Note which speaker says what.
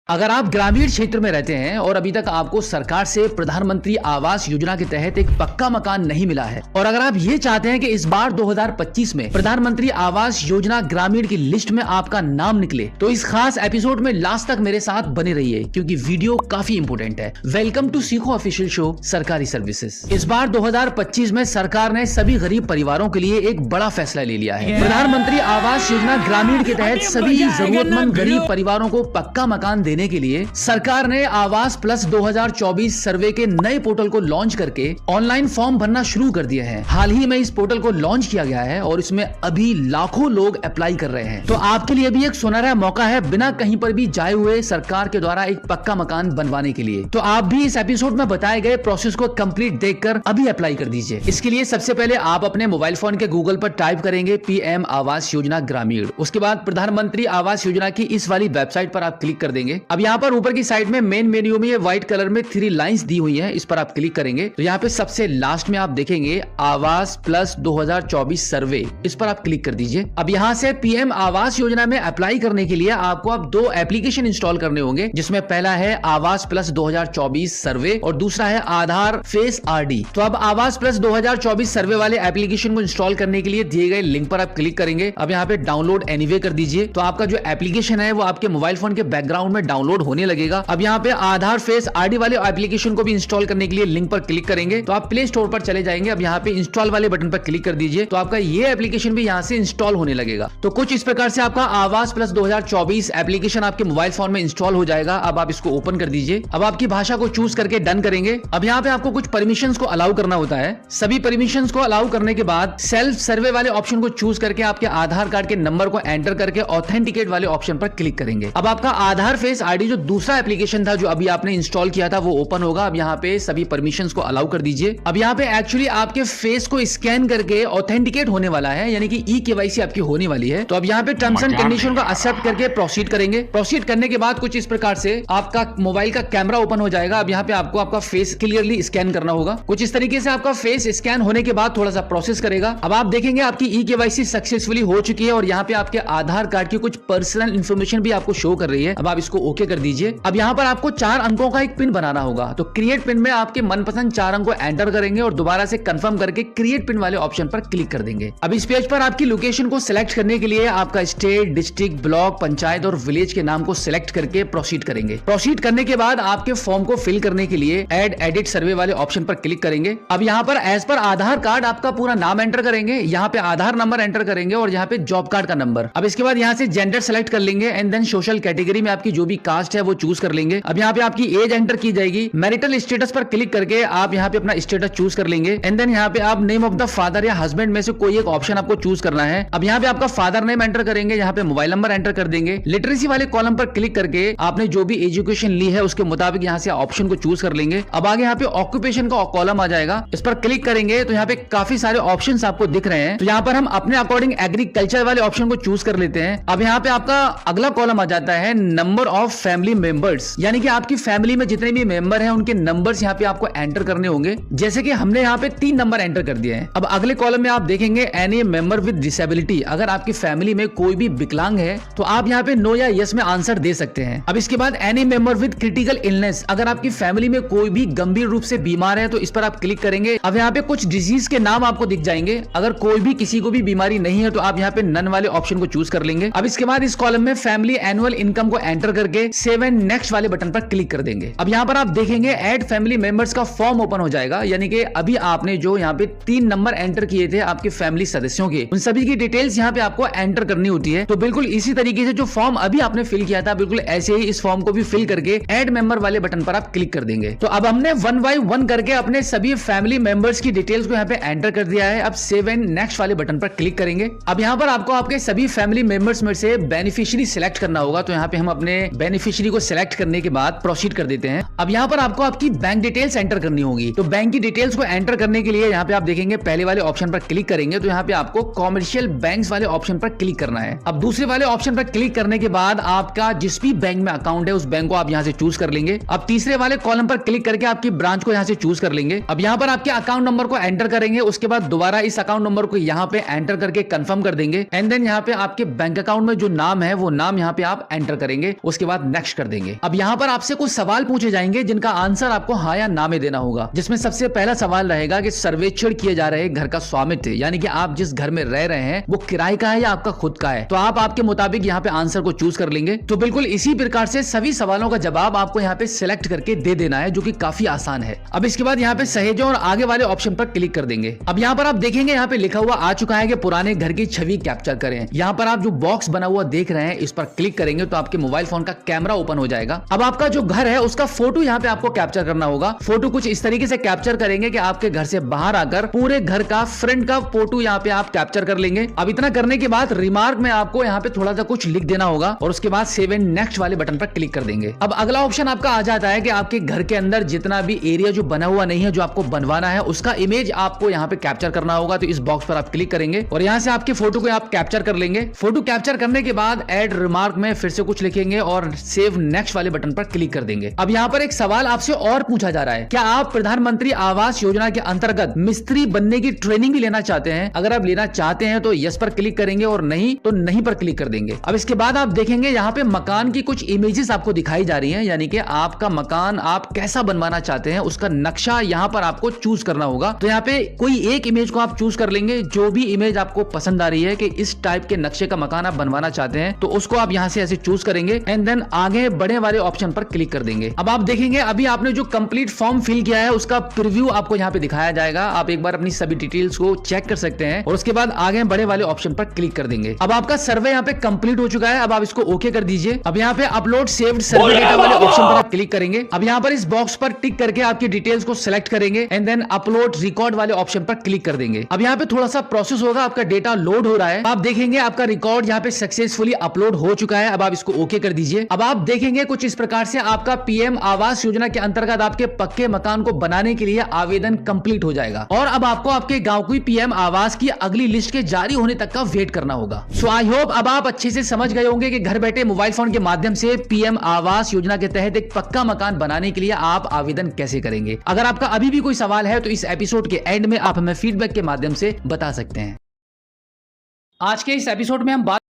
Speaker 1: अगर आप ग्रामीण क्षेत्र में रहते हैं और अभी तक आपको सरकार से प्रधानमंत्री आवास योजना के तहत एक पक्का मकान नहीं मिला है और अगर आप ये चाहते हैं कि इस बार 2025 में प्रधानमंत्री आवास योजना ग्रामीण की लिस्ट में आपका नाम निकले तो इस खास एपिसोड में लास्ट तक मेरे साथ बने रहिए क्योंकि वीडियो काफी इंपोर्टेंट है। वेलकम टू सीखो ऑफिशियल शो सरकारी सर्विसेज। इस बार 2025 में सरकार ने सभी गरीब परिवारों के लिए एक बड़ा फैसला ले लिया है। प्रधानमंत्री आवास योजना ग्रामीण के तहत सभी जरूरतमंद गरीब परिवारों को पक्का मकान देने के लिए सरकार ने आवास प्लस 2024 सर्वे के नए पोर्टल को लॉन्च करके ऑनलाइन फॉर्म भरना शुरू कर दिया है। हाल ही में इस पोर्टल को लॉन्च किया गया है और इसमें अभी लाखों लोग अप्लाई कर रहे हैं। तो आपके लिए भी एक सुनहरा मौका है बिना कहीं पर भी जाए हुए सरकार के द्वारा एक पक्का मकान बनवाने के लिए। तो आप भी इस एपिसोड में बताए गए प्रोसेस को कंप्लीट देखकर अभी अप्लाई कर दीजिए। इसके लिए सबसे पहले आप अपने मोबाइल फोन के गूगल पर टाइप करेंगे पीएम आवास योजना ग्रामीण। उसके बाद प्रधानमंत्री आवास योजना की इस वाली वेबसाइट पर आप क्लिक कर देंगे। अब यहाँ पर ऊपर की साइड में मेन मेन्यू में ये व्हाइट कलर में 3 लाइंस दी हुई हैं, इस पर आप क्लिक करेंगे तो यहाँ पे सबसे लास्ट में आप देखेंगे आवास प्लस 2024 सर्वे, इस पर आप क्लिक कर दीजिए। अब यहाँ से पीएम आवास योजना में अप्लाई करने के लिए आपको अब 2 एप्लीकेशन इंस्टॉल करने होंगे, जिसमें पहला है आवास प्लस 2024 सर्वे और दूसरा है आधार फेस आरडी। तो अब आवास प्लस 2024 सर्वे वाले एप्लीकेशन को इंस्टॉल करने के लिए दिए गए लिंक पर आप क्लिक करेंगे। अब यहाँ पे डाउनलोड एनीवे कर दीजिए तो आपका जो एप्लीकेशन है वो आपके मोबाइल फोन के बैकग्राउंड में डाउनलोड होने लगेगा। अब यहाँ पे आधार फेस आरडी वाले एप्लीकेशन को भी इंस्टॉल करने के लिए लिंक पर क्लिक करेंगे तो आप प्ले स्टोर पर चले जाएंगे। अब यहाँ पे इंस्टॉल वाले बटन पर क्लिक कर दीजिए तो आपका ये एप्लीकेशन भी यहाँ से इंस्टॉल होने लगेगा। तो कुछ इस प्रकार से आपका आवास प्लस 2024 एप्लीकेशन आपके मोबाइल फोन में इंस्टॉल हो जाएगा। अब आप इसको ओपन कर दीजिए। अब आपकी भाषा को चूज करके डन करेंगे। अब यहाँ पे आपको कुछ परमिशंस को अलाउ करना होता है। सभी परमिशंस को अलाउ करने के बाद सेल्फ सर्वे वाले ऑप्शन को चूज करके आपके आधार कार्ड के नंबर को एंटर करके ऑथेंटिकेट वाले ऑप्शन पर क्लिक करेंगे। अब आपका आधार फेस आईडी जो दूसरा एप्लीकेशन था जो अभी आपने इंस्टॉल किया था वो ओपन होगा। अब यहाँ पे सभी परमिशंस को अलाउ कर दीजिए। अब यहाँ पे एक्चुअली आपके फेस को स्कैन करके ऑथेंटिकेट होने वाला है, यानी कि ई केवाईसी आपकी होने वाली है। तो अब यहाँ पे टर्म्स एंड कंडीशन को एक्सेप्ट करके प्रोसीड करेंगे। प्रोसीड करने के बाद कुछ इस प्रकार से आपका मोबाइल का कैमरा ओपन हो जाएगा। अब यहाँ पे आपको आपका फेस क्लियरली स्कैन करना होगा। कुछ इस तरीके से आपका फेस स्कैन होने के बाद थोड़ा सा प्रोसेस करेगा। अब आप देखेंगे आपकी ई केवाईसी सक्सेसफुली हो चुकी है और यहाँ पे आपके आधार कार्ड की कुछ पर्सनल इंफॉर्मेशन भी आपको शो कर रही है। अब आप इसको ओके कर दीजिए। अब यहाँ पर आपको 4 अंकों का एक पिन बनाना होगा। तो क्रिएट पिन में आपके मनपसंद 4 अंक को एंटर करेंगे और दोबारा से कंफर्म करके क्रिएट पिन वाले ऑप्शन पर क्लिक कर देंगे। अब इस पेज पर आपकी लोकेशन को सिलेक्ट करने के लिए आपका स्टेट, डिस्ट्रिक्ट, ब्लॉक, पंचायत और विलेज के नाम को सिलेक्ट करके प्रोसीड करेंगे। प्रोसीड करने के बाद आपके फॉर्म को फिल करने के लिए एड एडिट सर्वे वाले ऑप्शन पर क्लिक करेंगे। अब यहाँ पर एज पर आधार कार्ड आपका पूरा नाम एंटर करेंगे, यहाँ पे आधार नंबर एंटर करेंगे और यहाँ पे जॉब कार्ड का नंबर। अब इसके बाद यहाँ से जेंडर सेलेक्ट कर लेंगे एंड देन सोशल कैटेगरी में आपकी जो भी कास्ट है वो चूज कर लेंगे। अब यहाँ पे आपकी एज एंटर की जाएगी। मैरिटल स्टेटस पर क्लिक करके आप यहाँ पे अपना स्टेटस चूज कर लेंगे एंड देन यहाँ पे आप नेम ऑफ द फादर या हस्बैंड में से कोई एक ऑप्शन आपको चूज करना है। अब यहाँ पे आपका फादर नेम एंटर करेंगे, यहाँ पे मोबाइल नंबर एंटर कर देंगे। लिटरेसी वाले कॉलम पर क्लिक करके आपने जो भी एजुकेशन ली है उसके मुताबिक यहाँ से ऑप्शन को चूज कर लेंगे। अब आगे यहाँ पे ऑक्यूपेशन का कॉलम आ जाएगा, इस पर क्लिक करेंगे तो यहाँ पे काफी सारे ऑप्शन आपको दिख रहे हैं। तो यहाँ पर हम अपने अकॉर्डिंग एग्रीकल्चर वाले ऑप्शन को चूज कर लेते हैं। अब यहाँ पे आपका अगला कॉलम आ जाता है नंबर ऑफ फैमिली मेंबर्स, यानी कि आपकी फैमिली में जितने भी मेंबर हैं उनके नंबर्स यहाँ पे आपको एंटर करने होंगे। जैसे कि हमने यहाँ पे 3 नंबर एंटर कर दिए हैं। अब अगले कॉलम में आप देखेंगे एनी मेंबर विद डिसेबिलिटी, अगर आपकी फैमिली में कोई भी विकलांग है तो आप यहाँ पे नो या यस में आंसर दे सकते हैं। अब इसके बाद any member with critical illness, अगर आपकी फैमिली में कोई भी गंभीर रूप से बीमार है तो इस पर आप क्लिक करेंगे। अब यहाँ पे कुछ डिजीज के नाम आपको दिख जाएंगे। अगर कोई भी किसी को भी बीमारी नहीं है तो आप यहाँ पे नन वाले ऑप्शन को चूज कर लेंगे। अब इसके बाद इस कॉलम में फैमिली एनुअल इनकम को एंटर करके सेव एंड नेक्स्ट वाले बटन पर क्लिक कर देंगे। अब यहाँ पर आप देखेंगे ऐड फैमिली मेंबर्स का फॉर्म ओपन हो जाएगा, यानी कि अभी आपने जो यहाँ पे 3 नंबर एंटर किए थे आपके फैमिली सदस्यों के, उन सभी की डिटेल्स यहाँ पे आपको एंटर करनी होती है। तो बिल्कुल इसी तरीके से जो फॉर्म अभी आपने फिल किया था बिल्कुल ऐसे ही इस फॉर्म को भी फिल करके ऐड मेंबर वाले बटन पर आप क्लिक कर देंगे। तो अब हमने 1 बाय 1 करके अपने सभी फैमिली मेंबर्स की डिटेल्स को यहाँ पे एंटर कर दिया है। अब सेव एंड नेक्स्ट वाले बटन पर क्लिक करेंगे। अब यहाँ पर आपको आपके सभी फैमिली मेंबर्स में से बेनिफिशियरी सिलेक्ट करना होगा। तो यहाँ पे हम अपने बेनिफिशियरी को सिलेक्ट करने के बाद प्रोसीड कर देते हैं। अब यहाँ पर आपको आपकी बैंक डिटेल्स एंटर करनी होगी। तो बैंक की डिटेल्स को एंटर करने के लिए यहाँ पे आप देखेंगे पहले वाले ऑप्शन पर क्लिक करेंगे तो यहाँ पे आपको कॉमर्शियल बैंक्स वाले ऑप्शन पर क्लिक करना है। अब दूसरे वाले ऑप्शन पर क्लिक करने के बाद आपका जिस भी बैंक में अकाउंट है उस बैंक को आप यहाँ से चूज कर लेंगे। अब तीसरे वाले कॉलम पर क्लिक करके आपकी ब्रांच को यहाँ से चूज कर लेंगे। अब यहाँ पर आपके अकाउंट नंबर को एंटर करेंगे, उसके बाद दोबारा इस अकाउंट नंबर को यहाँ पे एंटर करके कंफर्म कर देंगे एंड देन यहाँ पे आपके बैंक अकाउंट में जो नाम है वो नाम यहाँ पे आप एंटर करेंगे। उसके बाद बाद नेक्स्ट कर देंगे। अब यहाँ पर आपसे कुछ सवाल पूछे जाएंगे जिनका आंसर आपको हाँ या ना में देना होगा, जिसमें सबसे पहला सवाल रहेगा कि सर्वेक्षण किए जा रहे घर का स्वामित्व यानी कि आप जिस घर में रह रहे हैं वो किराए का है या आपका खुद का है। तो आप आपके मुताबिक यहाँ पे आंसर को चूज कर लेंगे। तो बिल्कुल इसी प्रकार से सभी सवालों का जवाब आपको यहाँ पे सिलेक्ट करके दे देना है, जो कि काफी आसान है। अब इसके बाद यहाँ पे सहेजो और आगे वाले ऑप्शन पर क्लिक कर देंगे। अब यहाँ पर आप देखेंगे यहाँ पे लिखा हुआ आ चुका है कि पुराने घर की छवि कैप्चर करें। यहाँ पर आप जो बॉक्स बना हुआ देख रहे हैं इस पर क्लिक करेंगे तो आपके मोबाइल फोन का कैमरा ओपन हो जाएगा। अब आपका जो घर है उसका फोटो यहाँ पे आपको कैप्चर करना होगा। फोटो कुछ इस तरीके से कैप्चर करेंगे कि आपके घर से बाहर आकर पूरे घर का फ्रंट का फोटो यहाँ पे आप कैप्चर कर लेंगे। अब इतना करने के बाद रिमार्क में आपको यहाँ पे थोड़ा सा कुछ लिख देना होगा और उसके बाद सेव एंड नेक्स्ट वाले बटन पर क्लिक कर देंगे। अब अगला ऑप्शन आपका आ जाता है कि आपके घर के अंदर जितना भी एरिया जो बना हुआ नहीं है, जो आपको बनवाना है, उसका इमेज आपको यहाँ पे कैप्चर करना होगा। तो इस बॉक्स पर आप क्लिक करेंगे और यहाँ से आपके फोटो को आप कैप्चर कर लेंगे। फोटो कैप्चर करने के बाद एड रिमार्क में फिर से कुछ लिखेंगे और सेव नेक्स्ट वाले बटन पर क्लिक कर देंगे। अब यहाँ पर एक सवाल आपसे और पूछा जा रहा है, क्या आप प्रधानमंत्री आवास योजना के अंतर्गत मिस्त्री बनने की ट्रेनिंग भी लेना चाहते हैं? अगर आप लेना चाहते हैं तो यस पर क्लिक करेंगे और नहीं तो नहीं पर क्लिक कर देंगे। अब इसके बाद आप देखेंगे यहाँ पे मकान की कुछ इमेजेस आपको दिखाई जा रही हैं, यानी कि आपका मकान आप कैसा बनवाना चाहते हैं उसका नक्शा यहाँ पर आपको चूज करना होगा। तो यहाँ पे कोई एक इमेज को आप चूज कर लेंगे। जो भी इमेज आपको पसंद आ रही है कि इस टाइप के नक्शे का मकान आप बनवाना चाहते हैं तो उसको आप यहाँ से ऐसे चूज करेंगे एंड देन आगे बढ़े वाले ऑप्शन पर क्लिक कर देंगे। अब आप देखेंगे अभी आपने जो कंप्लीट फॉर्म फिल किया है उसका प्रीव्यू आपको यहाँ पे दिखाया जाएगा। आप एक बार अपनी सभी डिटेल्स को चेक कर सकते हैं और उसके बाद आगे बढ़े वाले ऑप्शन पर क्लिक कर देंगे। अब आपका सर्वे यहाँ पे कंप्लीट हो चुका है। अब आप इसको ओके कर दीजिए। अब यहाँ पे अपलोड सेव्ड सर्वे डेटा वाले ऑप्शन पर आप क्लिक करेंगे। अब यहाँ पर इस बॉक्स पर टिक करके आपकी डिटेल्स को सिलेक्ट करेंगे एंड देन अपलोड रिकॉर्ड वाले ऑप्शन पर क्लिक कर देंगे। अब यहाँ पे थोड़ा सा प्रोसेस होगा, आपका डेटा लोड हो रहा है। आप देखेंगे आपका रिकॉर्ड यहाँ पे सक्सेसफुली अपलोड हो चुका है। अब आप इसको ओके कर दीजिए। अब आप देखेंगे कुछ इस प्रकार से आपका पीएम आवास योजना के अंतर्गत आपके पक्के मकान को बनाने के लिए आवेदन कंप्लीट हो जाएगा और अब आपको आपके गांव की पीएम आवास की अगली लिस्ट के जारी होने तक का वेट करना होगा। सो आई होप अब आप अच्छे से समझ गए होंगे कि घर बैठे मोबाइल फोन के माध्यम से पीएम आवास योजना के तहत एक पक्का मकान बनाने के लिए आप आवेदन कैसे करेंगे। अगर आपका अभी भी कोई सवाल है तो इस एपिसोड के एंड में आप हमें फीडबैक के माध्यम से बता सकते हैं। आज के इस एपिसोड में हम बात